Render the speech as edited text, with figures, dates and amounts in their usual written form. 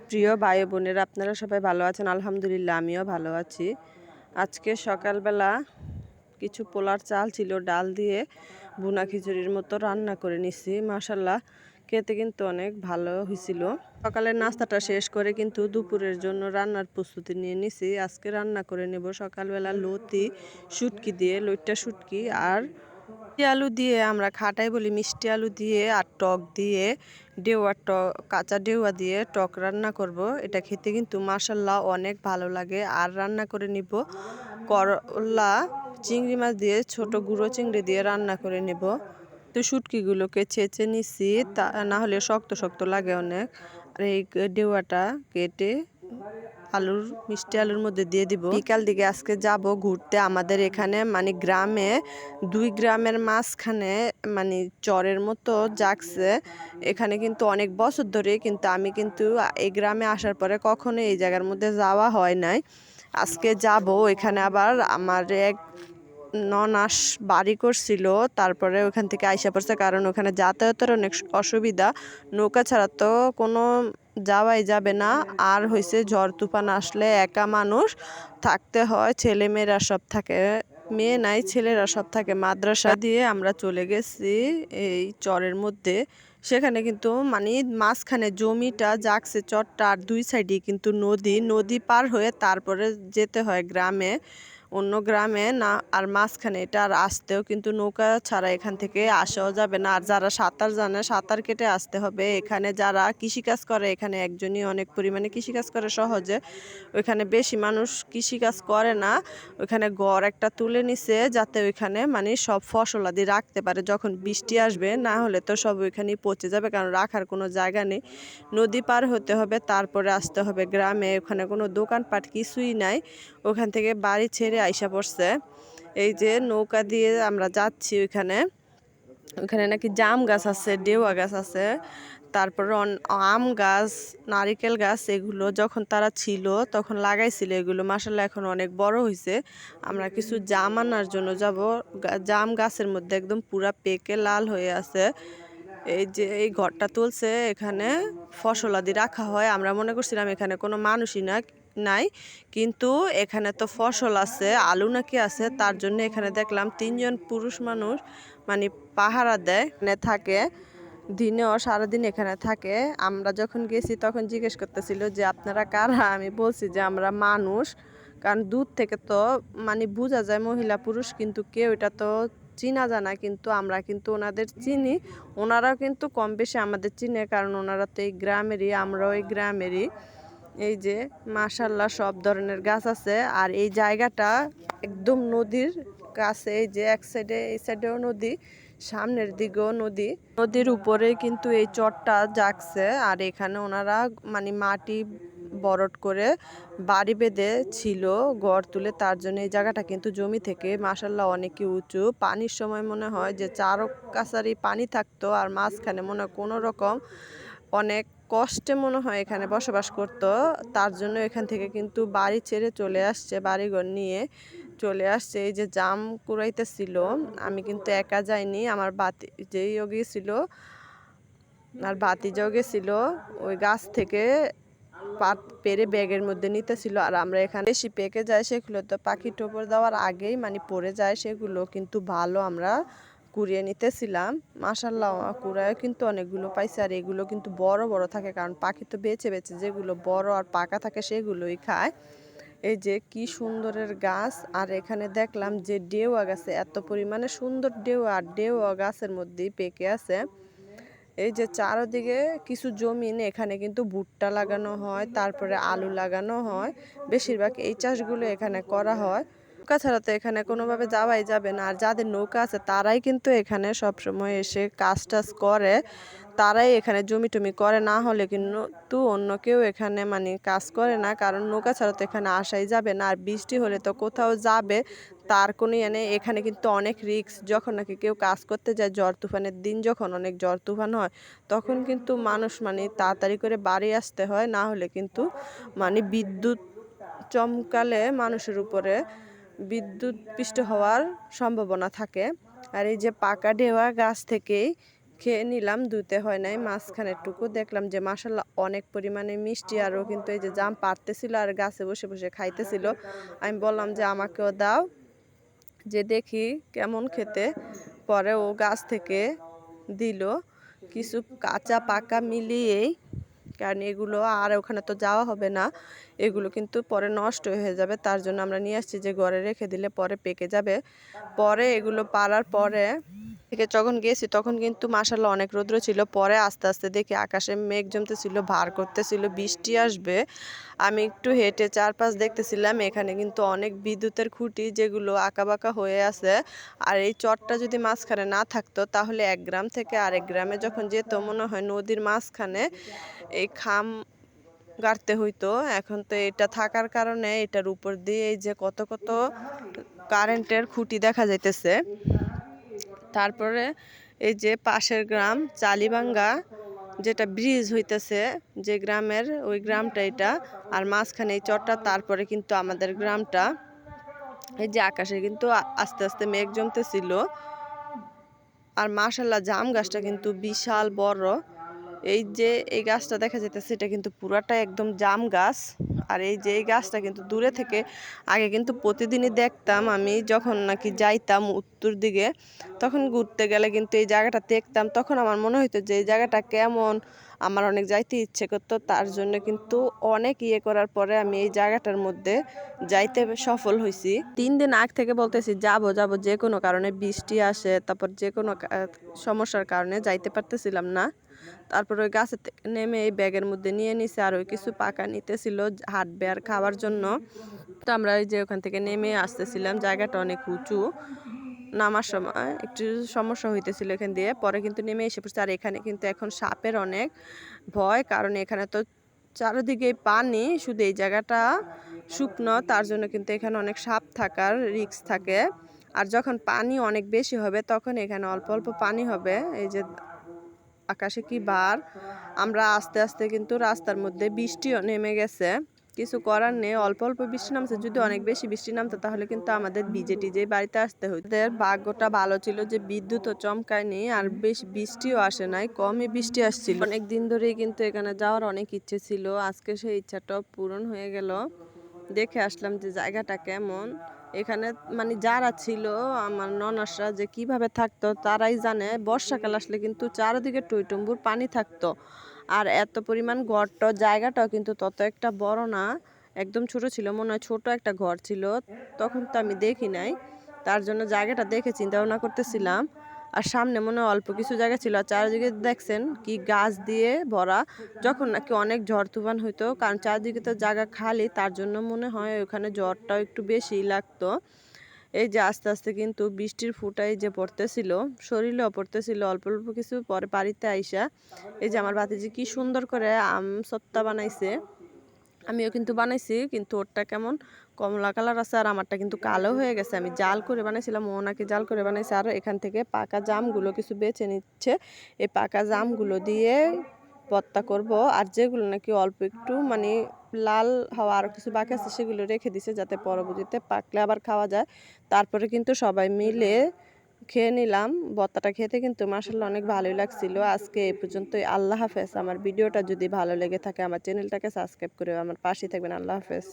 প্রিয় ভাই বোনেরা, আপনারা সবাই ভালো আছেন? আলহামদুলিল্লাহ, আমিও ভালো আছি। আজকে সকালবেলা কিছু পোলার চাল ছিল, ডাল দিয়ে ভুনা খিচুড়ির মতো রান্না করে নিছি। মাশাল্লাহ, খেতে কিন্তু অনেক ভালো হয়েছিল। সকালের নাস্তাটা শেষ করে কিন্তু দুপুরের জন্য রান্নার প্রস্তুতি নিয়ে নিছি। আজকে রান্না করে নেব সকালবেলা লতি শুটকি দিয়ে, লইট্টা শুটকি আর মিষ্টি আলু দিয়ে, আমরা খাটাই বলি, মিষ্টি আলু দিয়ে আর টক দিয়ে কাঁচা ডেওয়া দিয়ে টক রান্না করব। এটা খেতে কিন্তু মাশাল্লাহ অনেক ভালো লাগে। আর রান্না করে নিব করলা চিংড়ি মাছ দিয়ে, ছোট গুঁড়ো চিংড়ি দিয়ে রান্না করে নেব। তো শুটকিগুলোকে ছেঁচে নিছি, তা না হলে শক্ত শক্ত লাগে অনেক। আর এই ডেওয়াটা কেটে মিষ্টি আলুর মধ্যে দিয়ে দিব। বিকাল দিকে আজকে যাব ঘুরতে আমাদের এখানে, মানে গ্রামে, 2 গ্রামের মাঝখানে, মানে চরের মতো জাগছে। এখানে কিন্তু অনেক বছর ধরে, কিন্তু আমি কিন্তু এই গ্রামে আসার পরে কখনো এই জায়গার মধ্যে যাওয়া হয় নাই। আজকে যাব। এখানে আবার আমার এক ননাস বাড়ি করছিল, তারপরে ওখান থেকে আইসা পড়ছে, কারণ ওখানে যাতায়াতের অনেক অসুবিধা। নৌকা ছাড়া তো কোনো যাওয়াই যাবে না। আর হয়েছে ঝড় তুফান আসলে একা মানুষ থাকতে হয়, ছেলেমেয়েরা সব থাকে, মেয়ে নাই ছেলেরা সব থাকে। মাদ্রাসা দিয়ে আমরা চলে গেছি এই চরের মধ্যে। সেখানে কিন্তু মানে মাঝখানে জমিটা জাগছে, চরটা, আর 2 সাইডে কিন্তু নদী। নদী পার হয়ে তারপরে যেতে হয় গ্রামে, অন্য গ্রামে না। আর মাঝখানে এটা, আর আসতেও কিন্তু নৌকা ছাড়া এখান থেকে আসাও যাবে না। আর যারা সাঁতার জানে সাঁতার কেটে আসতে হবে। এখানে যারা কৃষিকাজ করে, এখানে একজনই অনেক পরিমাণে কৃষিকাজ করে সহজে। ওইখানে বেশি মানুষ কৃষিকাজ করে না। ওইখানে ঘর একটা তুলে নিছে, যাতে ওইখানে মানে সব ফসলাদি রাখতে পারে যখন বৃষ্টি আসবে। না হলে তো সব ওইখানেই পচে যাবে, কারণ রাখার কোনো জায়গা নেই। নদী পার হতে হবে, তারপরে আসতে হবে গ্রামে। ওখানে কোনো দোকানপাট কিছুই নাই। ওখান থেকে বাড়ি ছেড়ে আইসা পড়ছে। এই যে নৌকা দিয়ে আমরা যাচ্ছি ওইখানে। ওখানে নাকি জাম গাছ আছে, ডেওয়া গাছ আছে, তারপরে আম গাছ, নারিকেল গাছ। এগুলো যখন তারা ছিল তখন লাগাইছিল এগুলো। মাশাআল্লাহ এখন অনেক বড় হয়েছে। আমরা কিছু জাম আনার জন্য যাব। জাম গাছের মধ্যে একদম পুরা পেকে লাল হয়ে আছে। এই যে এই ঘরটা তুলছে, এখানে ফসলাদি রাখা হয়। আমরা মনে করছিলাম এখানে কোনো মানুষই নাই, কিন্তু এখানে তো ফসল আছে, আলু নাকি আছে। তার জন্য এখানে দেখলাম 3জন পুরুষ মানুষ মানে পাহারা দেয়, এখানে থাকে দিনেও, সারাদিন এখানে থাকে। আমরা যখন গেছি তখন জিজ্ঞেস করতেছিল যে আপনারা কারা। আমি বলছি যে আমরা মানুষ, কারণ দূর থেকে তো মানে বোঝা যায় মহিলা পুরুষ, কিন্তু কেউ এটা তো চিনা জানা। কিন্তু আমরা কিন্তু ওনাদের চিনি, ওনারাও কিন্তু কম বেশি আমাদের চিনে, কারণ ওনারা তো এই গ্রামেরই, আমরাও এই গ্রামেরই। এই যে মাশাল্লাহ সব ধরনের গাছ আছে। আর এই জায়গাটা একদম নদীর কাছে। এই যে এক সাইডে, এই সাইডেও নদী, সামনের দিকেও নদী। নদীর উপরে কিন্তু এই চরটা জাগছে। আর এখানে ওনারা মানে মাটি বরট করে বাড়ি বেঁধে ছিল, ঘর তুলে। তার জন্য এই জায়গাটা কিন্তু জমি থেকে মাশাল্লাহ অনেকই উঁচু। পানির সময় মনে হয় যে চারো কাছারি পানি থাকতো, আর মাঝখানে মনে হয় কোনো রকম অনেক কষ্টে মনে হয় এখানে বসবাস করত। তার জন্য এখান থেকে কিন্তু বাড়ি ছেড়ে চলে আসছে, বাড়িঘর নিয়ে চলে আসছে। এই যে জাম কুড়াইতেছিল, আমি কিন্তু একা যাইনি, আমার যেইও গিয়েছিল, আর ভাতিজাও গেছিল। ওই গাছ থেকে পাত পেরে ব্যাগের মধ্যে নিতেছিল। আর আমরা এখানে বেশি পেকে যায় সেগুলো তো পাখি টোপর দেওয়ার আগেই মানে পড়ে যায়, সেগুলো কিন্তু ভালো আমরা কুড়িয়ে নিতেছিলাম। মাশাল্লাহ কুড়ায় কিন্তু অনেকগুলো পাইছে। আর এগুলো কিন্তু বড় বড় থাকে, কারণ পাখি তো বেছে বেছে যেগুলো বড় আর পাকা থাকে সেগুলোই খায়। এই যে কি সুন্দরের গাছ। আর এখানে দেখলাম যে ডেওয়া গাছে এত পরিমাণে সুন্দর ডেওয়া, আর ডেওয়া গাছের মধ্যেই পেকে আছে। এই যে চারদিকে কিছু জমিন, এখানে কিন্তু ভুট্টা লাগানো হয়, তারপরে আলু লাগানো হয়। বেশিরভাগ এই চাষগুলো এখানে করা হয়। নৌকা ছাড়া তো এখানে কোনোভাবে যাওয়াই যাবে না। আর যাদের নৌকা আছে তারাই কিন্তু এখানে সবসময় এসে কাজ টাজ করে, তারাই এখানে জমি টমি করে। না হলে কিন্তু অন্য কেউ এখানে মানে কাজ করে না, কারণ নৌকা ছাড়া তো এখানে আসাই যাবে না। আর বৃষ্টি হলে তো কোথাও যাবে তার কোনো নেই। এখানে কিন্তু অনেক রিস্ক, যখন নাকি কেউ কাজ করতে যায়, ঝড় তুফানের দিন যখন অনেক ঝড় তুফান হয়, তখন কিন্তু মানুষ মানে তাড়াতাড়ি করে বাড়ি আসতে হয়। না হলে কিন্তু মানে বিদ্যুৎ চমকালে মানুষের উপরে বিদ্যুৎ পৃষ্ঠ হওয়ার সম্ভাবনা থাকে। আর এই যে পাকা ডেওয়া গাছ থেকেই খেয়ে নিলাম, ধুতে হয় নাই। মাঝখানেরটুকু দেখলাম যে মাশাআল্লাহ অনেক পরিমাণে মিষ্টি, আরও কিন্তু এই যে জাম পাড়তেছিল আর গাছে বসে বসে খাইতেছিল। আমি বললাম যে আমাকেও দাও, যে দেখি কেমন খেতে। পরে ও গাছ থেকে দিল কিছু কাঁচা পাকা মিলিয়েই, কারণ এগুলো আর ওখানে তো যাওয়া হবে না, এগুলো কিন্তু পরে নষ্ট হয়ে যাবে। তার জন্য আমরা নিয়ে আসছি যে ঘরে রেখে দিলে পরে পেকে যাবে। পরে এগুলো পাড়ার পরে থেকে যখন গেছি তখন কিন্তু মাশাআল্লাহ অনেক রৌদ্র ছিল। পরে আস্তে আস্তে দেখি আকাশে মেঘ জমতেছিল, ভার করতেছিল, বৃষ্টি আসবে। আমি একটু হেঁটে চারপাশ দেখতেছিলাম, এখানে কিন্তু অনেক বিদ্যুতের খুঁটি যেগুলো আঁকাবাঁকা হয়ে আছে। আর এই চরটা যদি মাঝখানে না থাকতো তাহলে এক গ্রাম থেকে আরেক গ্রামে যখন যেত মনে হয় নদীর মাঝখানে এই খাম গাড়তে হইতো। এখন তো এটা থাকার কারণে এটার উপর দিয়ে এই যে কত কত কারেন্টের খুঁটি দেখা যাইতেছে। তারপরে এই যে পাশের গ্রাম চালিবাঙ্গা, যেটা ব্রিজ হইতেছে যে গ্রামের, ওই গ্রামটা এটা। আর মাঝখানে এই চরটা, তারপরে কিন্তু আমাদের গ্রামটা। এই যে আকাশে কিন্তু আস্তে আস্তে মেঘ জমতেছিল। আর মাশাআল্লাহ জাম গাছটা কিন্তু বিশাল বড়। এই যে এই গাছটা দেখা যাইতেছে এটা কিন্তু পুরাটা একদম জাম গাছ। আর এই যে এই গাছটা কিন্তু দূরে থেকে আগে কিন্তু প্রতিদিনই দেখতাম, আমি যখন নাকি যাইতাম উত্তর দিকে তখন ঘুরতে গেলে কিন্তু এই জায়গাটা দেখতাম। তখন আমার মনে হইতো যে এই জায়গাটা কেমন, আমার অনেক যাইতে ইচ্ছে করতো। তার জন্য কিন্তু অনেক ইয়ে করার পরে আমি এই জায়গাটার মধ্যে যাইতে সফল হয়েছি। 3 দিন আগ থেকে বলতেছি যাব যাব, যে কোনো কারণে বৃষ্টি আসে, তারপর যে কোনো সমস্যার কারণে যাইতে পারতেছিলাম না। তারপর ওই গাছে নেমে এই ব্যাগের মধ্যে নিয়ে নিছে, আর ওই কিছু পাকা নিতেছিল হাঁটবে আর খাওয়ার জন্য। তো আমরা ওই যে ওখান থেকে নেমে আসতেছিলাম, জায়গাটা অনেক উঁচু, নামার সময় একটু সমস্যা হইতেছিল এখান দিয়ে। পরে কিন্তু নেমে এসে পড়ছে। আর এখানে কিন্তু এখন সাপের অনেক ভয়, কারণ এখানে তো চারিদিকে পানি, শুধু এই জায়গাটা শুকনো, তার জন্য কিন্তু এখানে অনেক সাপ থাকার রিস্ক থাকে। আর যখন পানি অনেক বেশি হবে তখন এখানে অল্প অল্প পানি হবে। এই যে আকাশে কি বার, আমরা আস্তে আস্তে কিন্তু রাস্তার মধ্যে বৃষ্টিও নেমে গেছে, কিছু করার নেই। অল্প অল্প বৃষ্টি নামছে, যদি অনেক বেশি বৃষ্টি নামতো তাহলে কিন্তু আমাদের ভিজে টিজে বাড়িতে আসতে হতো। ভাগ্যটা ভালো ছিল যে বিদ্যুৎও চমকায়নি আর বেশ বৃষ্টিও আসে নাই, কমই বৃষ্টি আসছিল। অনেক দিন ধরেই কিন্তু এখানে যাওয়ার অনেক ইচ্ছে ছিল, আজকে সেই ইচ্ছাটাও পূরণ হয়ে গেল। দেখে আসলাম যে জায়গাটা কেমন। এখানে মানে যারা ছিল আমার ননাসরা, যে কিভাবে থাকতো তারাই জানে। বর্ষাকাল আসলে কিন্তু চারিদিকে টইটুম্বুর পানি থাকতো। আর এত পরিমাণ ঘরটা, জায়গাটাও কিন্তু তত একটা বড় না, একদম ছোট ছিল। মনে হয় ছোট একটা ঘর ছিল, তখন তো আমি দেখি নাই। তার জন্য জায়গাটা দেখে চিন্তা ভাবনা করতেছিলাম। আর সামনে মনে হয় অল্প কিছু জায়গা ছিল, আর চারিদিকে দেখছেন কি গাছ দিয়ে ভরা। যখন নাকি অনেক ঝড় তুফান হইতো, কারণ চারদিকে তো জায়গা খালি, তার জন্য মনে হয় ওখানে ঝড়টাও একটু বেশিই লাগতো। এই যে আস্তে আস্তে কিন্তু বৃষ্টির ফুটাই যে পড়তেছিল, শরীরেও পড়তেছিল অল্প অল্প কিছু। পরে বাড়িতে আইসা এই যে আমার ভাতিজি কি সুন্দর করে আম সত্তা বানাইছে, আমিও কিন্তু বানাইছি, কিন্তু ওরটা কেমন কমলা কালার আছে আর আমারটা কিন্তু কালো হয়ে গেছে। আমি জাল করে বানাইছিলাম, ও নাকি জাল করে বানাইছে। আর এখান থেকে পাকা জামগুলো কিছু বেছে নিচ্ছে, এই পাকা জামগুলো দিয়ে ভর্তা করব। আর যেগুলো নাকি অল্প একটু মানে লাল হওয়া আর কিছু বাকি আছে সেগুলো রেখে দিছে, যাতে পরবর্তীতে পাকলে আবার খাওয়া যায়। তারপরে কিন্তু সবাই মিলে খেয়ে নিলাম। ভর্তাটা খেতে কিন্তু মাশাআল্লাহ অনেক ভালোই লাগছিল। আজকে এই পর্যন্তই। আল্লাহ হাফেজ। আমার ভিডিওটা যদি ভালো লেগে থাকে আমার চ্যানেলটাকে সাবস্ক্রাইব করে আমার পাশে থাকবেন। আল্লাহ হাফেজ।